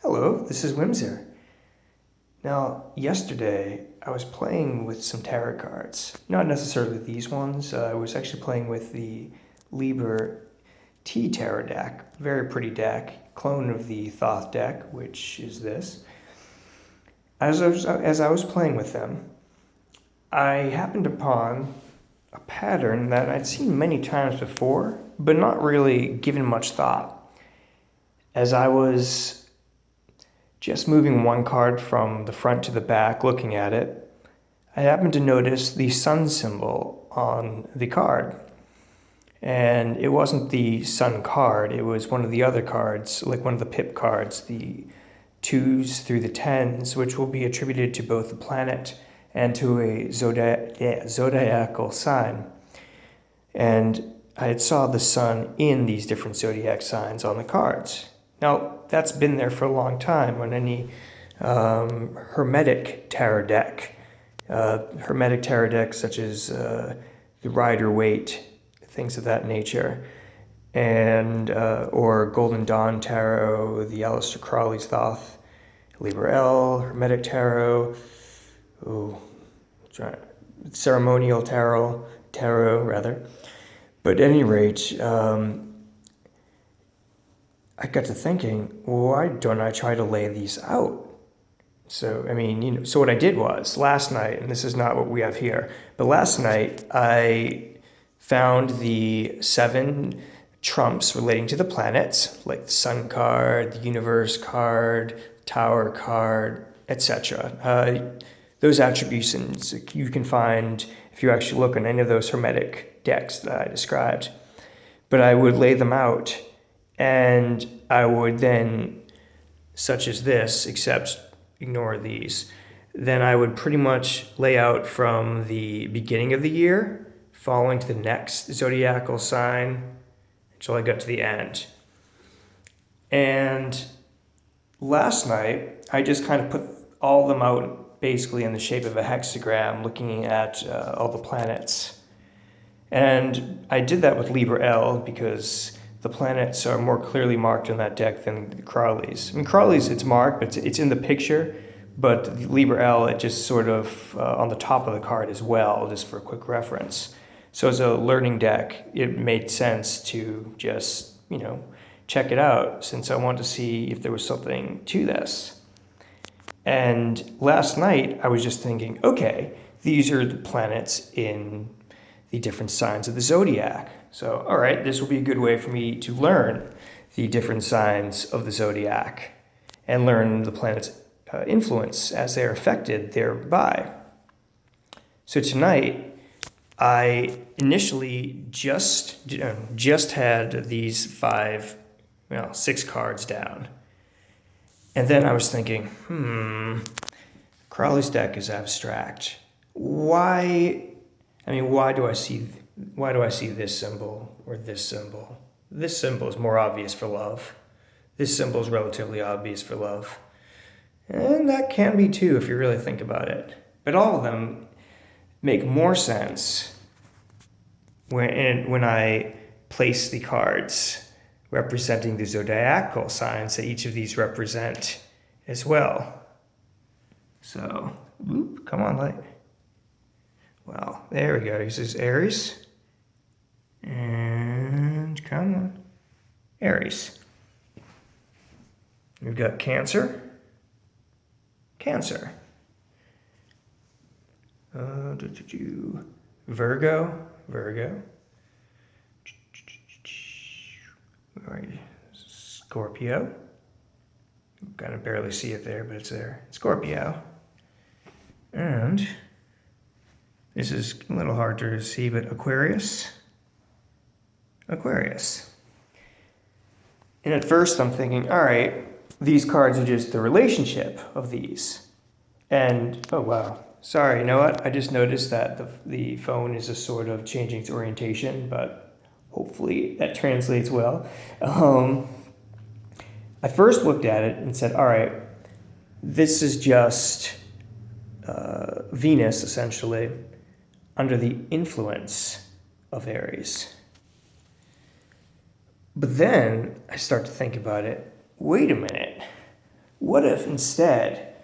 Hello, this is Wimsaur. Now, yesterday I was playing with some tarot cards. Not necessarily these ones. I was actually playing with the Liber T tarot deck. Very pretty deck, clone of the Thoth deck, which is this. As I was playing with them, I happened upon a pattern that I'd seen many times before, but not really given much thought. As I was just moving one card from the front to the back, looking at it, I happened to notice the sun symbol on the card. And it wasn't the sun card, it was one of the other cards, like one of the pip cards, the 2s through the 10s, which will be attributed to both the planet and to a zodiacal sign. And I had saw the sun in these different zodiac signs on the cards. Now, that's been there for a long time on any hermetic tarot deck. Hermetic tarot decks such as the Rider-Waite, things of that nature, and or Golden Dawn Tarot, the Aleister Crowley's Thoth, Liber L, Hermetic Tarot, ceremonial tarot rather. But at any rate, I got to thinking, why don't I try to lay these out? So, so what I did was, last night, and this is not what we have here, but last night I found the 7 trumps relating to the planets, like the sun card, the universe card, tower card, etc. Those attributions you can find if you actually look on any of those hermetic decks that I described. But I would lay them out, and I would then, such as this, except ignore these, then I would pretty much lay out from the beginning of the year, following to the next zodiacal sign, until I got to the end. And last night, I just kind of put all of them out basically in the shape of a hexagram, looking at all the planets. And I did that with Liber L because the planets are more clearly marked on that deck than Crowley's. Crowley's, it's marked, but it's in the picture, but Liber L, it just sort of on the top of the card as well, just for a quick reference. So as a learning deck, it made sense to just, check it out, since I wanted to see if there was something to this. And last night, I was just thinking, okay, these are the planets in the different signs of the zodiac. So, all right, this will be a good way for me to learn the different signs of the zodiac and learn the planet's influence as they are affected thereby. So tonight, I initially just had these 6 cards down. And then I was thinking, Crowley's deck is abstract. Why do I see this symbol or this symbol? This symbol is more obvious for love. This symbol is relatively obvious for love. And that can be too if you really think about it. But all of them make more sense when I place the cards representing the zodiacal signs that each of these represent as well. So, come on, light. Well, there we go. This is Aries. And come on. Aries. We've got Cancer. Cancer. Virgo. Scorpio. Kind of barely see it there, but it's there. Scorpio. And this is a little hard to see, but Aquarius. And at first I'm thinking, all right, these cards are just the relationship of these. And, oh wow, sorry, you know what? I just noticed that the phone is a sort of changing its orientation, but hopefully that translates well. I first looked at it and said, all right, this is just Venus, essentially, under the influence of Aries. But then I start to think about it. Wait a minute. What if instead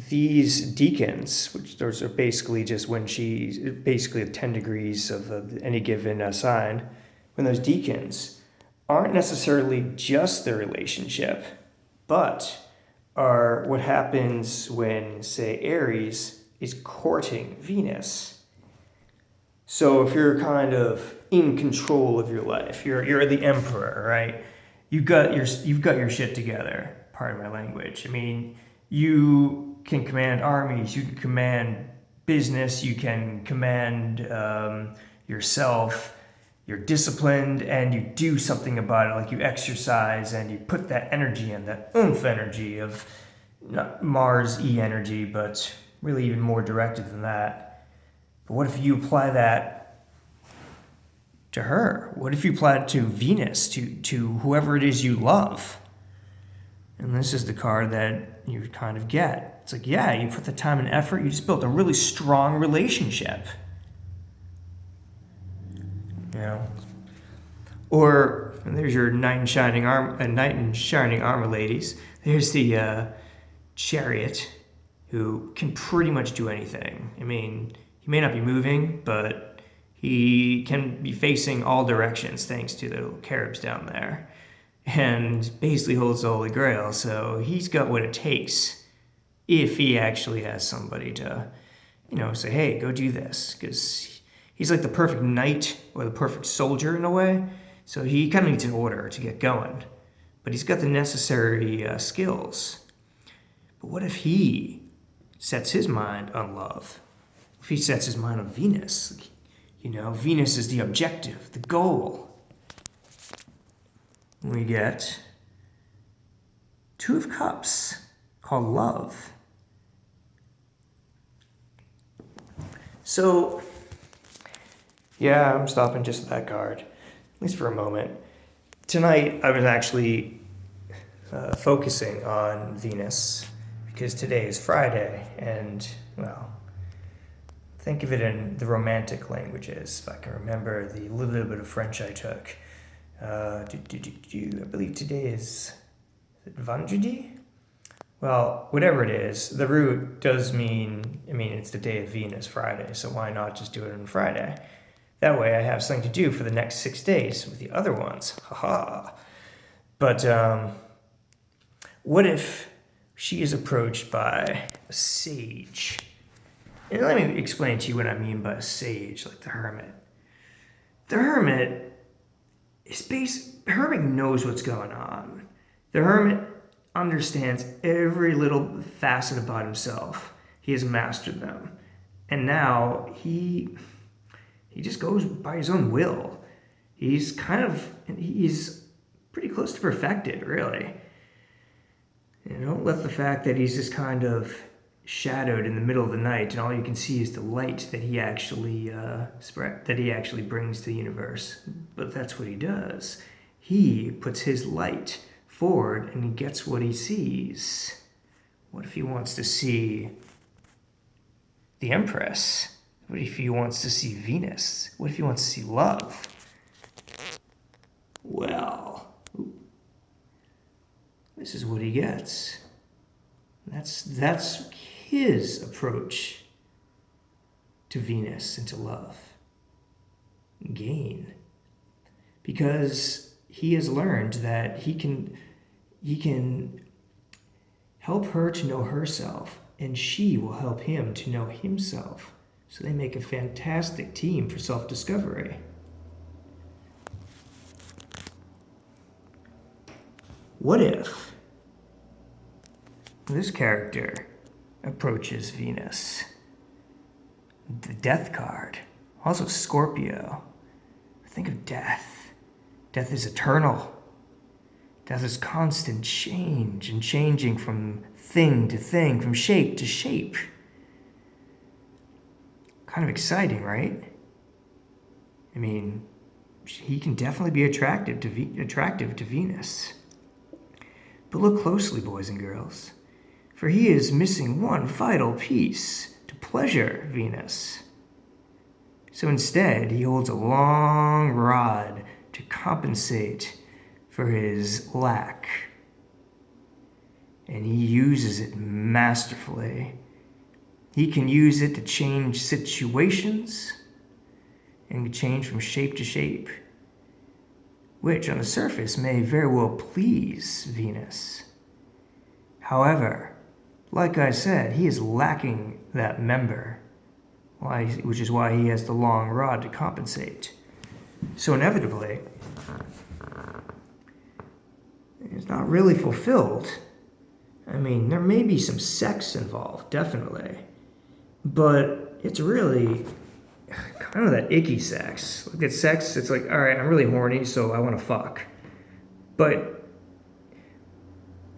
these deacons, which those are basically just when she's basically at 10 degrees of any given sign, when those deacons aren't necessarily just the relationship, but are what happens when, say, Aries is courting Venus. So if you're kind of in control of your life, you're the emperor, right? You've got your shit together. Pardon my language. I mean, you can command armies, you can command business, you can command yourself. You're disciplined and you do something about it, like you exercise and you put that energy in, that oomph energy of not Mars E energy, but really even more directed than that. But what if you apply that to her? What if you apply it to Venus, to whoever it is you love? And this is the card that you kind of get. It's like, yeah, you put the time and effort, you just built a really strong relationship. You know, or there's your knight in shining armor ladies. There's the chariot, who can pretty much do anything. I mean, he may not be moving, but he can be facing all directions thanks to the little caribs down there, and basically holds the Holy Grail. So he's got what it takes if he actually has somebody to, say, hey, go do this, because he's like the perfect knight or the perfect soldier in a way. So he kind of needs an order to get going. But he's got the necessary skills. But what if he sets his mind on love? If he sets his mind on Venus? Venus is the objective, the goal. We get Two of Cups, called love. So, yeah, I'm stopping just at that card, at least for a moment. Tonight, I was actually focusing on Venus, because today is Friday, and, well, think of it in the romantic languages, if I can remember the little bit of French I took. I believe today is it vendredi? Well, whatever it is, the root does mean, it's the day of Venus, Friday, so why not just do it on Friday? That way I have something to do for the next 6 days with the other ones. Haha. But what if she is approached by a sage? And let me explain to you what I mean by a sage, like the hermit. The hermit hermit knows what's going on. The hermit understands every little facet about himself. He has mastered them. And now he just goes by his own will. He's pretty close to perfected, really. Don't let the fact that he's just kind of shadowed in the middle of the night and all you can see is the light that he actually brings to the universe. But that's what he does. He puts his light forward and he gets what he sees. What if he wants to see the Empress? What if he wants to see Venus? What if he wants to see love? Well, this is what he gets. That's his approach to Venus and to love. Gain. Because he has learned that he can help her to know herself, and she will help him to know himself. So they make a fantastic team for self-discovery. What if this character approaches Venus? The Death card. Also Scorpio. Think of death. Death is eternal. Death is constant change and changing from thing to thing, from shape to shape. Kind of exciting, right? He can definitely be attractive to Venus. But look closely, boys and girls, for he is missing one vital piece to pleasure Venus. So instead, he holds a long rod to compensate for his lack. and he uses it masterfully. He can use it to change situations and change from shape to shape, which on the surface may very well please Venus. However, like I said, he is lacking that member, which is why he has the long rod to compensate. So inevitably, it's not really fulfilled. I mean, there may be some sex involved, definitely, but it's really kind of that icky sex. Look at sex, it's like, all right, I'm really horny, so I want to fuck. But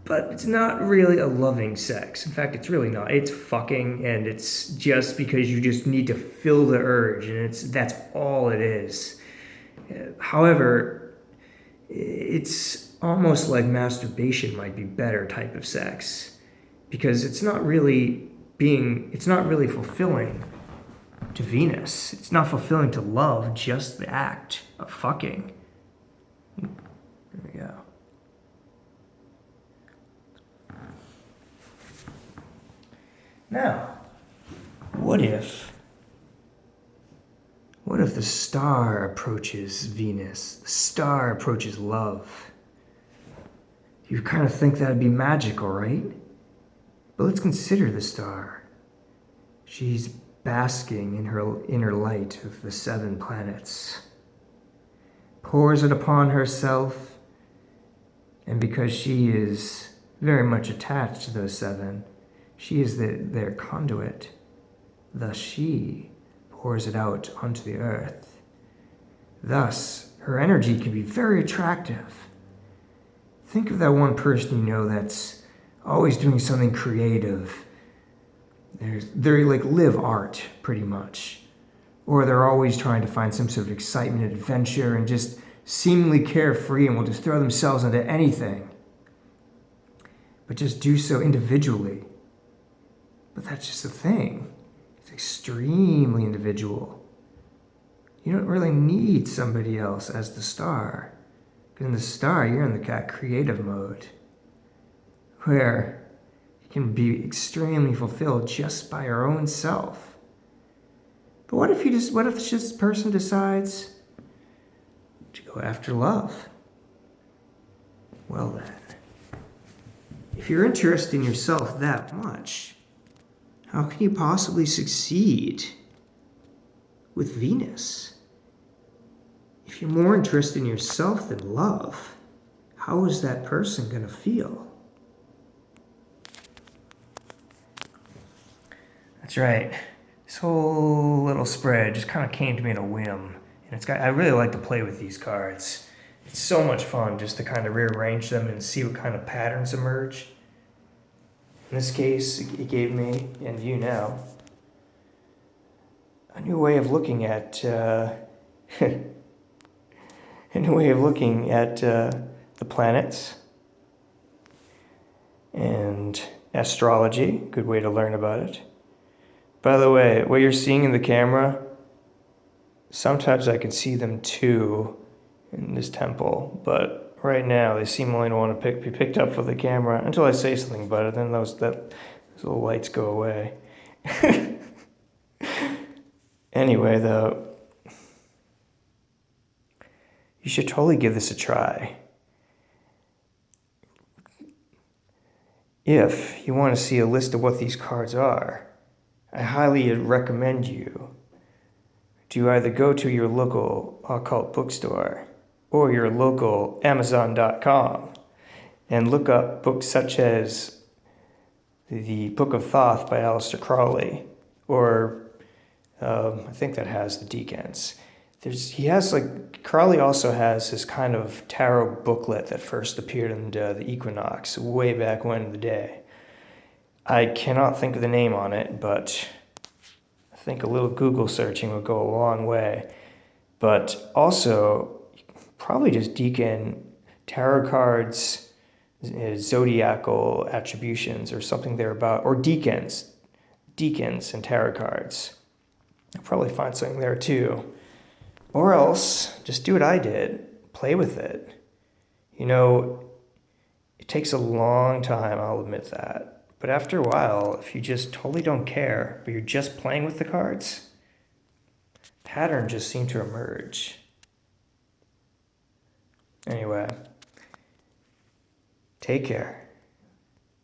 it's not really a loving sex. In fact, it's really not. It's fucking, and it's just because you just need to fill the urge, and that's all it is. However, it's almost like masturbation might be better type of sex, because it's not really fulfilling to Venus. It's not fulfilling to love, just the act of fucking. There we go. Now, what if the star approaches Venus? The star approaches love. You kind of think that'd be magical, right? But let's consider the star. She's basking in her inner light of the 7 planets. Pours it upon herself, and because she is very much attached to those 7, she is their conduit. Thus she pours it out onto the earth. Thus, her energy can be very attractive. Think of that one person you know that's always doing something creative. They're like live art, pretty much. Or they're always trying to find some sort of excitement and adventure and just seemingly carefree and will just throw themselves into anything. But just do so individually. But that's just the thing. It's extremely individual. You don't really need somebody else as the star. Because in the star, you're in that creative mode, where you can be extremely fulfilled just by your own self. But what if this person decides to go after love? Well then, if you're interested in yourself that much, how can you possibly succeed with Venus? If you're more interested in yourself than love, how is that person going to feel? That's right. This whole little spread just kind of came to me in a whim. And I really like to play with these cards. It's so much fun just to kind of rearrange them and see what kind of patterns emerge. In this case, it gave me, and you now, a new way of looking at the planets and astrology. Good way to learn about it. By the way, what you're seeing in the camera, sometimes I can see them too in this temple, but right now they seem only to want to be picked up for the camera until I say something about it. Then those little lights go away. Anyway, though, you should totally give this a try. If you want to see a list of what these cards are, I highly recommend you to either go to your local occult bookstore or your local Amazon.com and look up books such as The Book of Thoth by Aleister Crowley, or I think that has the Deacons. Crowley also has this kind of tarot booklet that first appeared in the Equinox way back when in the day. I cannot think of the name on it, but I think a little Google searching would go a long way. But also, probably just Deacon tarot cards, zodiacal attributions or something thereabout, or deacons and tarot cards. You'll probably find something there too. Or else, just do what I did. Play with it. You know, It takes a long time, I'll admit that. But after a while, if you just totally don't care, but you're just playing with the cards, patterns just seem to emerge. Anyway, take care.